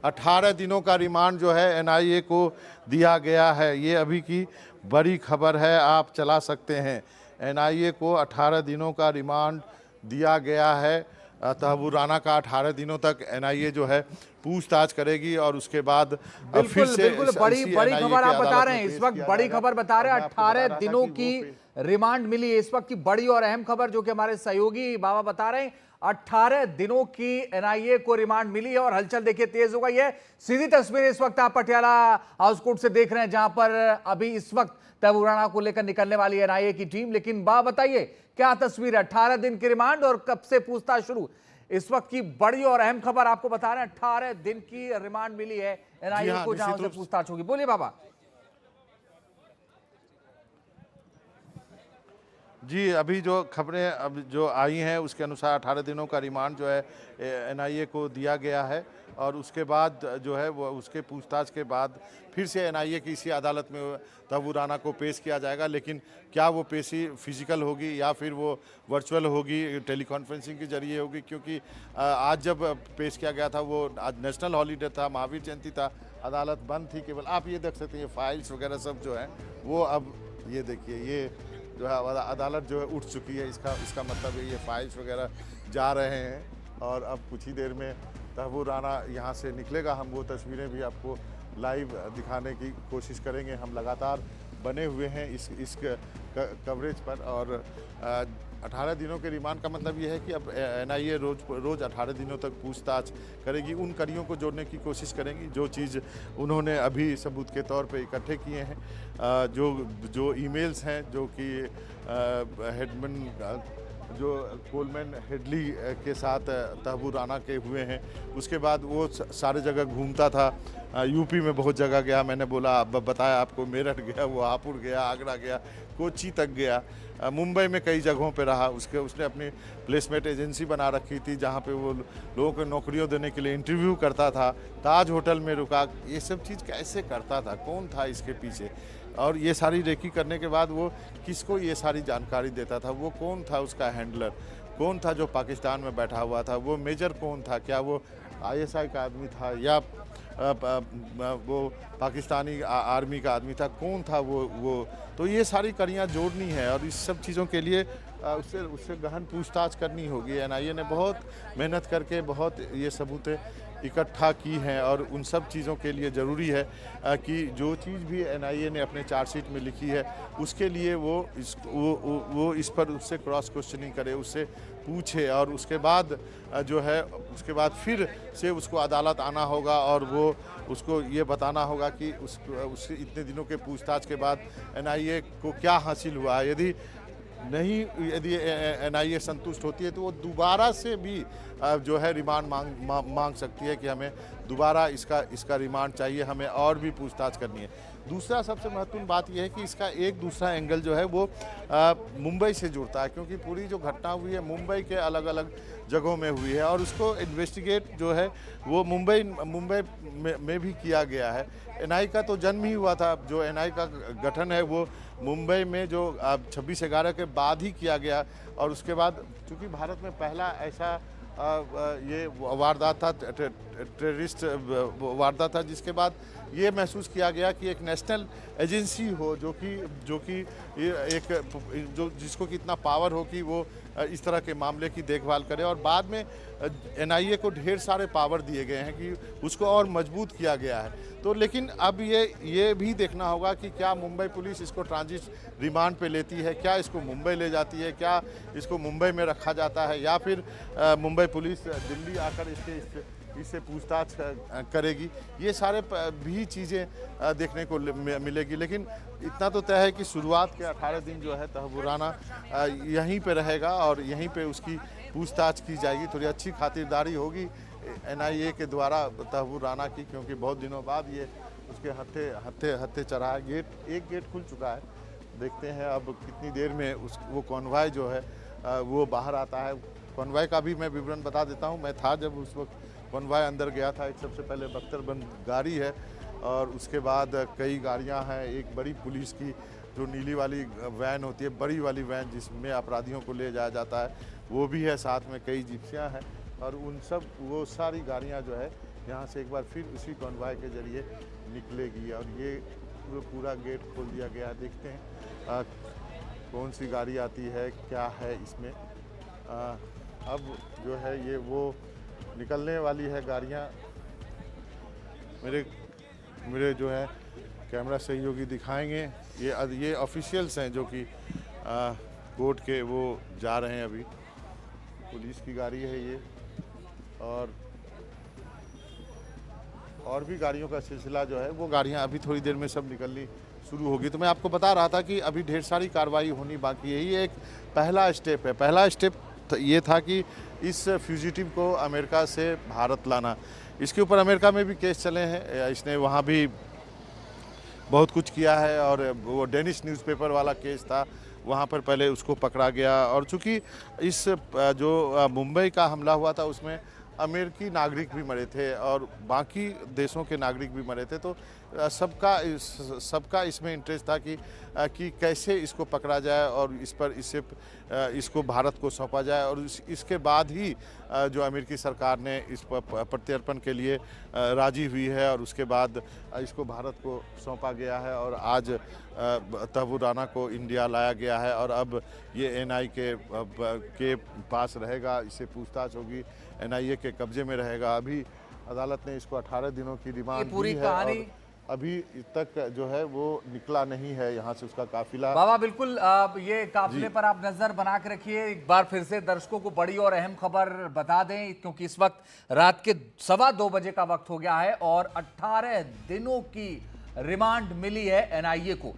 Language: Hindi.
18 दिनों का रिमांड जो है एनआईए को दिया गया है। ये अभी की बड़ी खबर है, आप चला सकते हैं। एनआईए को 18 दिनों का रिमांड दिया गया है। तहव्वुर राना का 18 दिनों तक एनआईए जो है पूछताछ करेगी और उसके बाद फिर से बिल्कुल बड़ी खबर आप बता रहे हैं, इस वक्त बड़ी खबर बता रहे हैं। 18 दिनों की रिमांड मिली है, इस वक्त की बड़ी और अहम खबर जो कि हमारे सहयोगी बाबा बता रहे हैं। 18 दिनों की एनआईए को रिमांड मिली है और हलचल देखिए तेज हो गई है। सीधी तस्वीरें इस वक्त आप पटियाला हाउस कोर्ट से देख रहे हैं, जहां पर अभी इस वक्त तहव्वुर राना को लेकर निकलने वाली एनआईए की टीम। लेकिन बाबा बताइए क्या तस्वीर है? 18 दिन की रिमांड और कब से पूछताछ शुरू? इस वक्त की बड़ी और अहम खबर आपको बता रहे हैं, 18 दिन की रिमांड मिली है एनआईए को, जहां से पूछताछ होगी। बोलिए बाबा। जी, अभी जो खबरें अब जो आई हैं उसके अनुसार 18 दिनों का रिमांड जो है एनआईए को दिया गया है और उसके बाद जो है वो उसके पूछताछ के बाद फिर से एनआईए की इसी अदालत में तहव्वुर राना को पेश किया जाएगा। लेकिन क्या वो पेशी फिजिकल होगी या फिर वो वर्चुअल होगी, टेलीकॉन्फ्रेंसिंग के जरिए होगी, क्योंकि आज जब पेश किया गया था वो आज नेशनल हॉलीडे था, महावीर जयंती था, अदालत बंद थी केवल। आप ये देख सकते हैं, ये फाइल्स वगैरह सब जो है वो अब ये देखिए, ये जो है अदालत जो है उठ चुकी है। इसका मतलब है ये फाइल्स वगैरह जा रहे हैं और अब कुछ ही देर में तहव्वुर राना यहाँ से निकलेगा। हम वो तस्वीरें भी आपको लाइव दिखाने की कोशिश करेंगे। हम लगातार बने हुए हैं इस कवरेज पर और 18 दिनों के रिमांड का मतलब ये है कि अब एनआईए रोज़ 18 दिनों तक पूछताछ करेगी, उन कड़ियों को जोड़ने की कोशिश करेंगी जो चीज़ उन्होंने अभी सबूत के तौर पे इकट्ठे किए हैं। जो ईमेल्स हैं जो कि जो कोलमैन हेडली के साथ तहव्वुर राना के हुए हैं, उसके बाद वो सारे जगह घूमता था। यूपी में बहुत जगह गया, मैंने बोला बताया आपको, मेरठ गया, वो हापुड़ गया, आगरा गया, कोच्चि तक गया, मुंबई में कई जगहों पे रहा। उसने अपनी प्लेसमेंट एजेंसी बना रखी थी जहाँ पे वो लोगों को नौकरियों देने के लिए इंटरव्यू करता था। ताज होटल में रुका। ये सब चीज़ कैसे करता था, कौन था इसके पीछे, और ये सारी रेकी करने के बाद वो किसको ये सारी जानकारी देता था, वो कौन था, उसका हैंडलर कौन था जो पाकिस्तान में बैठा हुआ था, वो मेजर कौन था, क्या वो आईएसआई का आदमी था या वो पाकिस्तानी आर्मी का आदमी था, कौन था वो। तो ये सारी कड़ियाँ जोड़नी है और इस सब चीज़ों के लिए उससे गहन पूछताछ करनी होगी। एनआईए ने बहुत मेहनत करके बहुत ये सबूतें इकट्ठा की हैं और उन सब चीज़ों के लिए ज़रूरी है कि जो चीज़ भी एनआईए ने अपने चार्जशीट में लिखी है उसके लिए वो इस पर उससे क्रॉस क्वेश्चनिंग करे, उससे पूछे और उसके बाद जो है उसके बाद फिर से उसको अदालत आना होगा और वो उसको ये बताना होगा कि उससे इतने दिनों के पूछताछ के बाद एनआईए को क्या हासिल हुआ है। यदि एनआईए संतुष्ट होती है तो वो दोबारा से भी जो है रिमांड मांग सकती है कि हमें दोबारा इसका रिमांड चाहिए, हमें और भी पूछताछ करनी है। दूसरा सबसे महत्वपूर्ण बात यह है कि इसका एक दूसरा एंगल जो है वो मुंबई से जुड़ता है, क्योंकि पूरी जो घटना हुई है मुंबई के अलग अलग जगहों में हुई है और उसको इन्वेस्टिगेट जो है वो मुंबई में भी किया गया है। एनआईए का तो जन्म ही हुआ था, जो एनआईए का गठन है वो मुंबई में जो 26/11 के बाद ही किया गया और उसके बाद चूँकि भारत में पहला ऐसा ये वारदात था, टेररिस्ट वारदात था, जिसके बाद ये महसूस किया गया कि एक नेशनल एजेंसी हो जो कि जिसको कि इतना पावर हो कि वो इस तरह के मामले की देखभाल करे। और बाद में एनआईए को ढेर सारे पावर दिए गए हैं कि उसको और मजबूत किया गया है। तो लेकिन अब ये भी देखना होगा कि क्या मुंबई पुलिस इसको ट्रांजिट रिमांड पे लेती है, क्या इसको मुंबई ले जाती है, क्या इसको मुंबई में रखा जाता है या फिर मुंबई पुलिस दिल्ली आकर इससे पूछताछ करेगी। ये सारे भी चीज़ें देखने को मिलेगी। लेकिन इतना तो तय है कि शुरुआत के 18 दिन जो है तहव्वुर राना यहीं पे रहेगा और यहीं पे उसकी पूछताछ की जाएगी। थोड़ी अच्छी खातिरदारी होगी एनआईए के द्वारा तहव्वुर राना की, क्योंकि बहुत दिनों बाद ये उसके हत्थे चढ़ा है। एक गेट खुल चुका है, देखते हैं अब कितनी देर में वो कॉन्वॉय जो है वो बाहर आता है। कॉन्वॉय का भी मैं विवरण बता देता हूँ। मैं था जब उस वक्त कॉन्वॉय अंदर गया था। एक सबसे पहले बख्तरबंद गाड़ी है और उसके बाद कई गाड़ियां हैं। एक बड़ी पुलिस की जो नीली वाली वैन होती है, बड़ी वाली वैन जिसमें अपराधियों को ले जाया जाता है, वो भी है। साथ में कई जिप्सियां हैं और वो सारी गाड़ियां जो है यहाँ से एक बार फिर उसी कॉन्वॉय के जरिए निकलेगी। और ये पूरा गेट खोल दिया गया है। देखते हैं कौन सी गाड़ी आती है, क्या है इसमें। अब जो है ये वो निकलने वाली है गाड़ियाँ। मेरे जो है कैमरा सहयोगी दिखाएंगे। ये ऑफिशियल्स हैं जो कि कोर्ट के वो जा रहे हैं। अभी पुलिस की गाड़ी है ये, और भी गाड़ियों का सिलसिला जो है वो गाड़ियां अभी थोड़ी देर में सब निकलनी शुरू होगी। तो मैं आपको बता रहा था कि अभी ढेर सारी कार्रवाई होनी बाकी है। ये एक पहला स्टेप है। पहला स्टेप ये था कि इस फ्यूजिटिव को अमेरिका से भारत लाना। इसके ऊपर अमेरिका में भी केस चले हैं, इसने वहाँ भी बहुत कुछ किया है। और वो डेनिश न्यूज़पेपर वाला केस था, वहाँ पर पहले उसको पकड़ा गया। और चूँकि इस जो मुंबई का हमला हुआ था उसमें अमेरिकी नागरिक भी मरे थे और बाकी देशों के नागरिक भी मरे थे। तो सबका इसमें इंटरेस्ट था कि कैसे इसको पकड़ा जाए और इसको भारत को सौंपा जाए। और इसके बाद ही जो अमेरिकी सरकार ने इस प्रत्यर्पण के लिए राजी हुई है और उसके बाद इसको भारत को सौंपा गया है। और आज तहबूर राना को इंडिया लाया गया है और अब ये एनआई के पास रहेगा। इससे पूछताछ होगी, एनआईए के कब्जे में रहेगा। अभी अदालत ने इसको 18 दिनों की रिमांड दी है और अभी तक जो है वो निकला नहीं है यहाँ से उसका काफिला। बाबा बिल्कुल, ये काफिले पर आप नजर बना के रखिए। एक बार फिर से दर्शकों को बड़ी और अहम खबर बता दें, क्योंकि इस वक्त रात के 2:15 बजे का वक्त हो गया है और 18 दिनों की रिमांड मिली है एनआईए को।